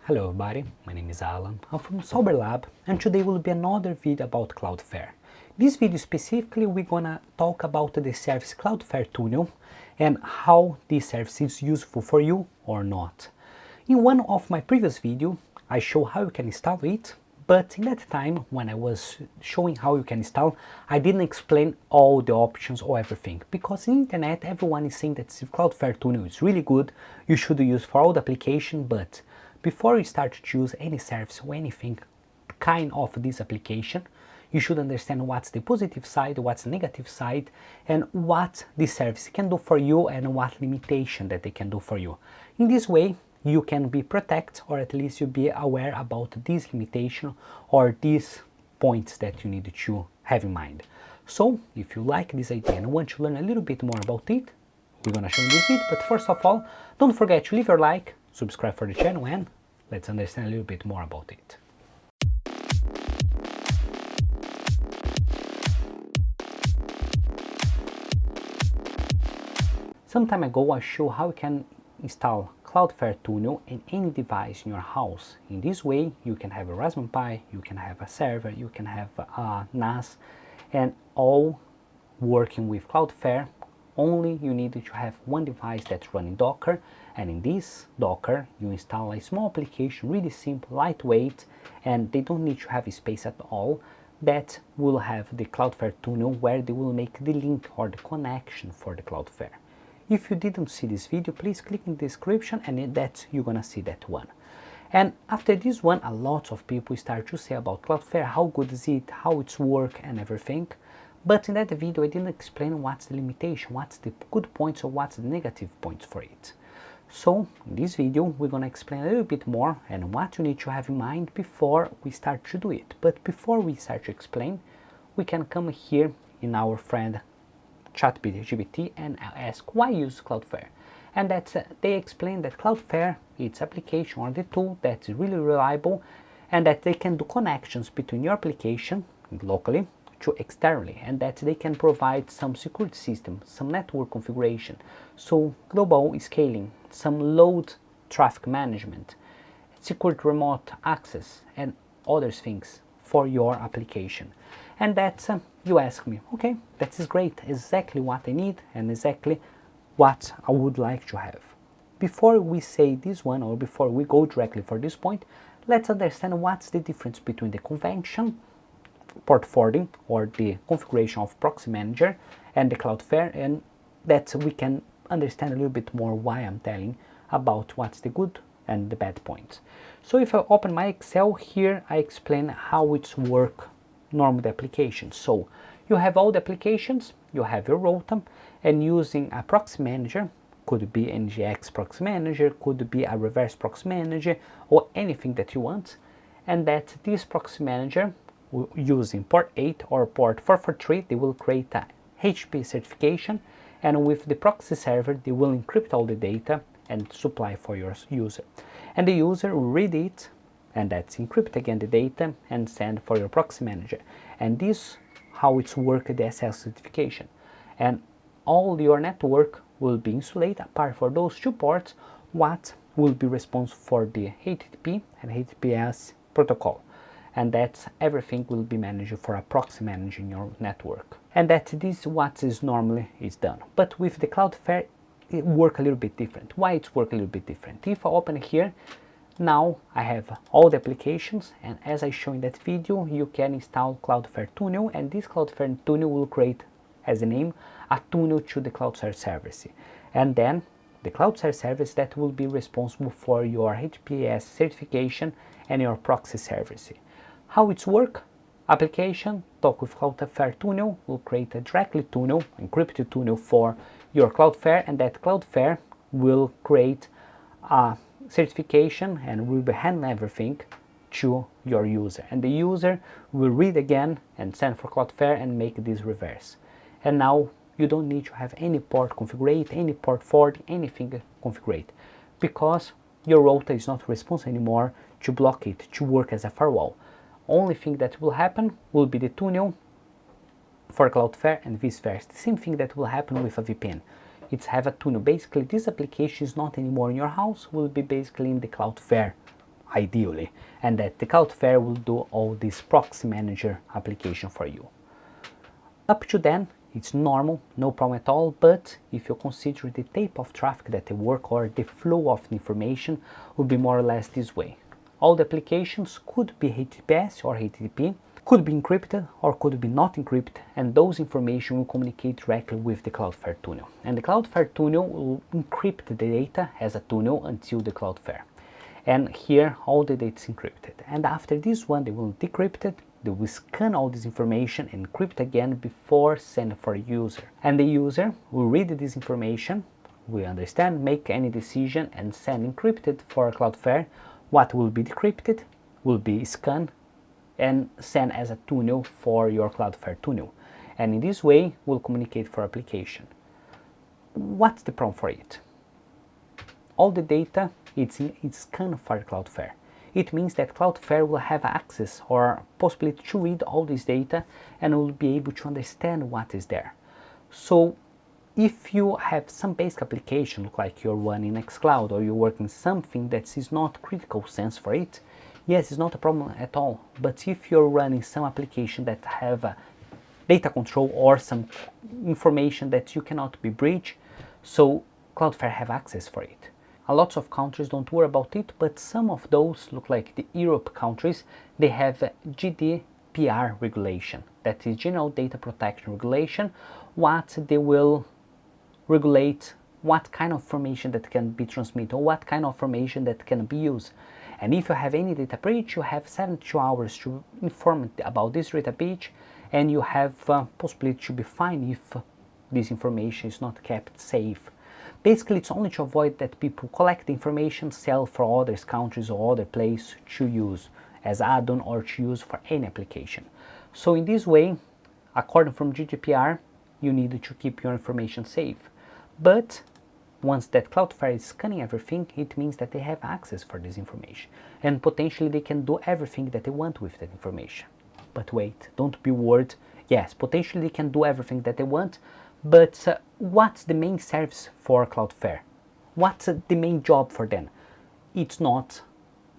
Hello everybody, my name is Alan, I'm from Sauber-Lab, and today will be another video about Cloudflare. This video specifically we're gonna talk about the service Cloudflare Tunnel and how this service is useful for you or not. In one of my previous videos I show how you can install it, but in that time when I was showing how you can install, I didn't explain all the options or everything, because in internet everyone is saying that Cloudflare Tunnel is really good, you should use for all the application, but before you start to choose any service or anything kind of this application, you should understand what's the positive side, what's the negative side, and what this service can do for you and what limitation that they can do for you. In this way, you can be protected, or at least you be aware about this limitation or these points that you need to have in mind. So, if you like this idea and want to learn a little bit more about it, we're gonna show you this video. But first of all, don't forget to leave your like, subscribe for the channel, and let's understand a little bit more about it. Some time ago I showed how you can install Cloudflare Tunnel in any device in your house. In this way you can have a Raspberry Pi, you can have a server, you can have a NAS, and all working with Cloudflare. Only you need to have one device that's running Docker, and in this Docker you install a small application, really simple, lightweight, and they don't need to have space at all, that will have the Cloudflare Tunnel where they will make the link or the connection for the Cloudflare. If you didn't see this video, please click in the description and that you're gonna see that one. And after this one, a lot of people start to say about Cloudflare, how good is it, how it's work and everything. But in that video I didn't explain what's the limitation, what's the good points or what's the negative points for it. So in this video we're gonna explain a little bit more and what you need to have in mind before we start to do it. But before we start to explain, we can come here in our friend ChatGPT and ask why use Cloudflare, and that they explain that Cloudflare it's application or the tool that's really reliable, and that they can do connections between your application locally to externally, and that they can provide some security system, some network configuration, so global scaling, some load traffic management, security remote access, and other things for your application. And that you ask me, okay, that is great, exactly what I need and exactly what I would like to have. Before we say this one, or before we go directly for this point, let's understand what's the difference between the convention port forwarding or the configuration of proxy manager and the Cloudflare, and that we can understand a little bit more why I'm telling about what's the good and the bad points. So if I open my Excel here, I explain how it's work normal application. So you have all the applications, you have your rota, and using a proxy manager, could be NGX proxy manager, could be a reverse proxy manager, or anything that you want, and that this proxy manager using port 8 or port 443, they will create a HTTP certification, and with the proxy server they will encrypt all the data and supply for your user, and the user will read it, and that's encrypt again the data and send for your proxy manager. And this how it's work the SS certification, and all your network will be insulated apart for those two ports what will be responsible for the HTTP and HTTPS protocol, and that everything will be managed for a proxy manager in your network, and that this what is normally is done. But with the Cloudflare it work a little bit different. Why it's work a little bit different? If I open here, now I have all the applications, and as I show in that video, you can install Cloudflare Tunnel, and this Cloudflare Tunnel will create, as a name, a tunnel to the Cloudflare service, and then the Cloudflare service that will be responsible for your HTTPS certification and your proxy service. How it's work? Application talk with Cloudflare Tunnel will create a directly tunnel, encrypted tunnel for your Cloudflare, and that Cloudflare will create a certification and will be handling everything to your user, and the user will read again and send for Cloudflare and make this reverse. And now you don't need to have any port configured, any port forward, anything configured, because your router is not responsible anymore to block it, to work as a firewall. Only thing that will happen will be the tunnel for Cloudflare and vice versa. The same thing that will happen with a VPN. It's have a tunnel. Basically, this application is not anymore in your house, will be basically in the Cloudflare ideally, and that the Cloudflare will do all this proxy manager application for you. Up to then, it's normal, no problem at all, but if you consider the type of traffic that they work or the flow of the information will be more or less this way. All the applications could be HTTPS or HTTP, could be encrypted or could be not encrypted, and those information will communicate directly with the Cloudflare Tunnel. And the Cloudflare Tunnel will encrypt the data as a tunnel until the Cloudflare. And here all the data is encrypted. And after this one, they will decrypt it. They will scan all this information and encrypt again before sending for the user. And the user will read this information, will understand, make any decision, and send encrypted for Cloudflare. What will be decrypted will be scanned and sent as a tunnel for your Cloudflare tunnel. And in this way, we'll communicate for application. What's the problem for it? All the data it's scanned for Cloudflare. It means that Cloudflare will have access or possibility to read all this data and will be able to understand what is there. So if you have some basic application, like you're running Nextcloud or you're working something that is not critical sense for it, yes, it's not a problem at all. But if you're running some application that have data control or some information that you cannot be breached, so Cloudflare have access for it. A lot of countries don't worry about it, but some of those, look like the Europe countries, they have GDPR regulation, that is General Data Protection Regulation, what they will regulate what kind of information that can be transmitted or what kind of information that can be used. And if you have any data breach, you have 72 hours to inform about this data breach, and you have possibility to be fined if this information is not kept safe. Basically, it's only to avoid that people collect the information, sell for other countries or other places to use as add-on or to use for any application. So in this way, according from GDPR, you need to keep your information safe. But once that Cloudflare is scanning everything, it means that they have access for this information. And potentially they can do everything that they want with that information. But wait, don't be worried. Yes, potentially they can do everything that they want, but what's the main service for Cloudflare? What's the main job for them? It's not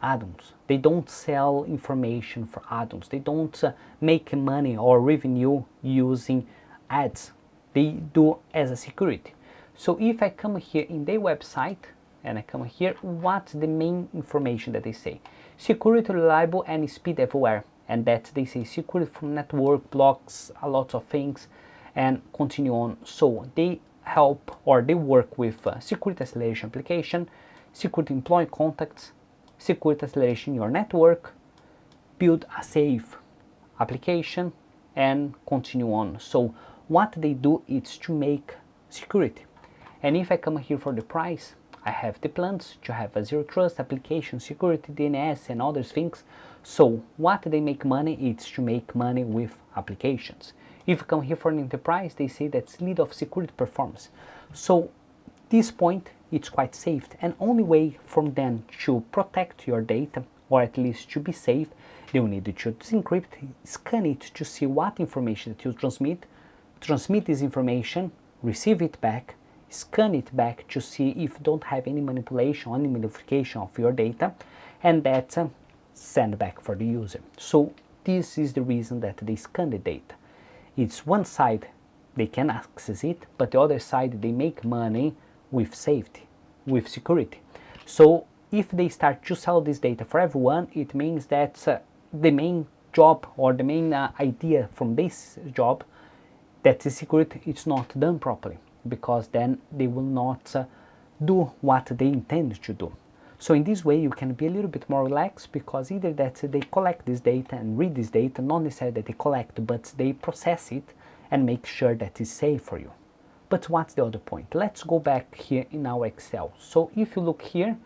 add-ons. They don't sell information for add-ons. They don't make money or revenue using ads. They do as a security. So if I come here in their website and I come here, what's the main information that they say? Security, reliable, and speed everywhere. And that they say security from network, blocks, a lot of things, and continue on. So they help or they work with security acceleration application, security employee contacts, security acceleration in your network, build a safe application, and continue on. So what they do is to make security. And if I come here for the price, I have the plans to have a zero trust, application security, DNS, and other things. So what they make money is to make money with applications. If you come here for an enterprise, they say that's lead of security performance. So this point, it's quite safe, and only way from them to protect your data, or at least to be safe, they will need to encrypt, scan it to see what information that you transmit this information, receive it back, scan it back to see if you don't have any manipulation, any modification of your data, and that send back for the user. So this is the reason that they scan the data. It's one side they can access it, but the other side they make money with safety, with security. So if they start to sell this data for everyone, it means that the main job or the main idea from this job, that the security, it's not done properly, because then they will not do what they intend to do. So in this way you can be a little bit more relaxed, because either that they collect this data and read this data, not necessarily that they collect, but they process it and make sure that it's safe for you. But what's the other point? Let's go back here in our Excel. So if you look here,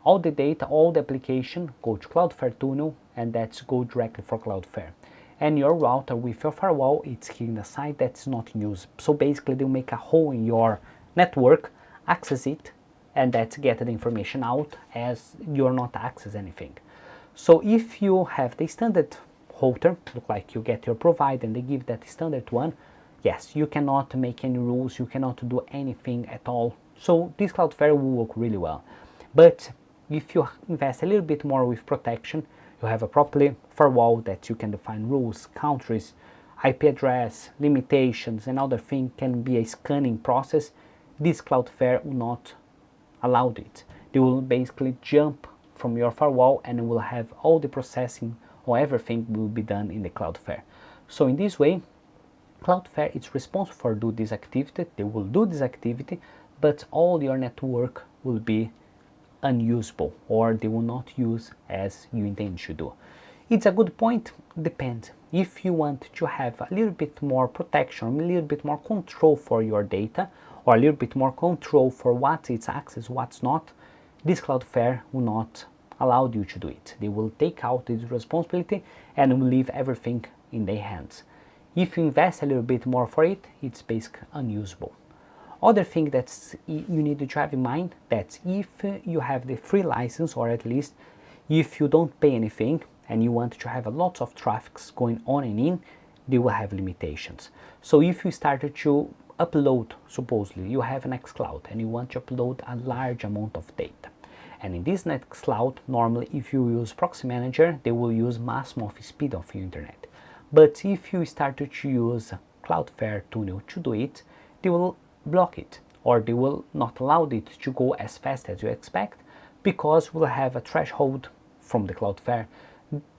all the data, all the application go to Cloudflare Tunnel, and that's go directly for Cloudflare. And your router with your firewall, it's here in the side that's not in use. So basically they'll make a hole in your network, access it, and that's get the information out as you're not access anything. So if you have the standard router, look like you get your provider and they give that standard one, yes, you cannot make any rules, you cannot do anything at all. So this Cloudflare will work really well. But if you invest a little bit more with protection, you have a properly firewall that you can define rules, countries, IP address, limitations, and other things can be a scanning process. This Cloudflare will not allow it. They will basically jump from your firewall and will have all the processing or everything will be done in the Cloudflare. So in this way, Cloudflare is responsible for do this activity. They will do this activity, but all your network will be unusable, or they will not use as you intend to do. It's a good point. Depends. If you want to have a little bit more protection, a little bit more control for your data, or a little bit more control for what it's access, what's not, this Cloudflare will not allow you to do it. They will take out this responsibility and will leave everything in their hands. If you invest a little bit more for it, it's basically unusable. Other thing that you need to have in mind that if you have the free license, or at least if you don't pay anything and you want to have a lot of traffic going on and in, they will have limitations. So if you started to upload, supposedly you have an Nextcloud and you want to upload a large amount of data, and in this Nextcloud, normally if you use Proxy Manager, they will use maximum of speed of your internet. But if you started to use CloudFlare Tunnel to do it, they will block it, or they will not allow it to go as fast as you expect, because we'll have a threshold from the Cloudflare.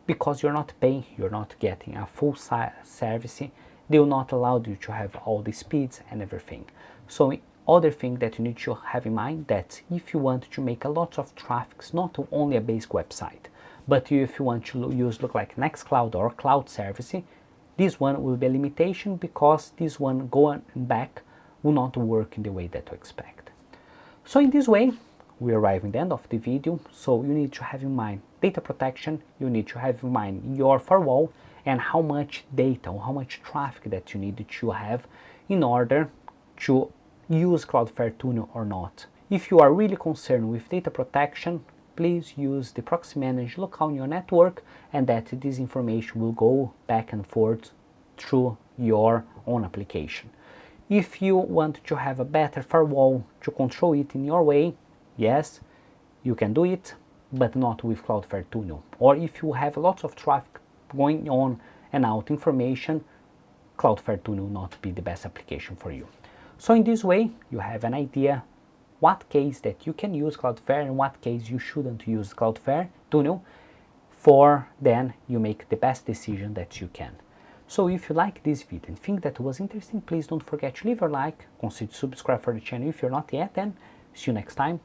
Because you're not paying, you're not getting a full service, they will not allow you to have all the speeds and everything. So other thing that you need to have in mind, that if you want to make a lot of traffic, not only a basic website, but if you want to use look like Nextcloud or cloud service, this one will be a limitation, because this one going back will not work in the way that you expect. So in this way, we arrive at the end of the video. So you need to have in mind data protection, you need to have in mind your firewall, and how much data or how much traffic that you need to have in order to use Cloudflare Tunnel or not. If you are really concerned with data protection, please use the proxy manager local on your network, and that this information will go back and forth through your own application. If you want to have a better firewall to control it in your way, yes, you can do it, but not with Cloudflare Tunnel. Or if you have lots of traffic going on and out information, Cloudflare Tunnel will not be the best application for you. So in this way, you have an idea what case that you can use Cloudflare and what case you shouldn't use Cloudflare Tunnel, for then you make the best decision that you can. So if you like this video and think that was interesting, please don't forget to leave a like, consider subscribe for the channel if you're not yet, and see you next time.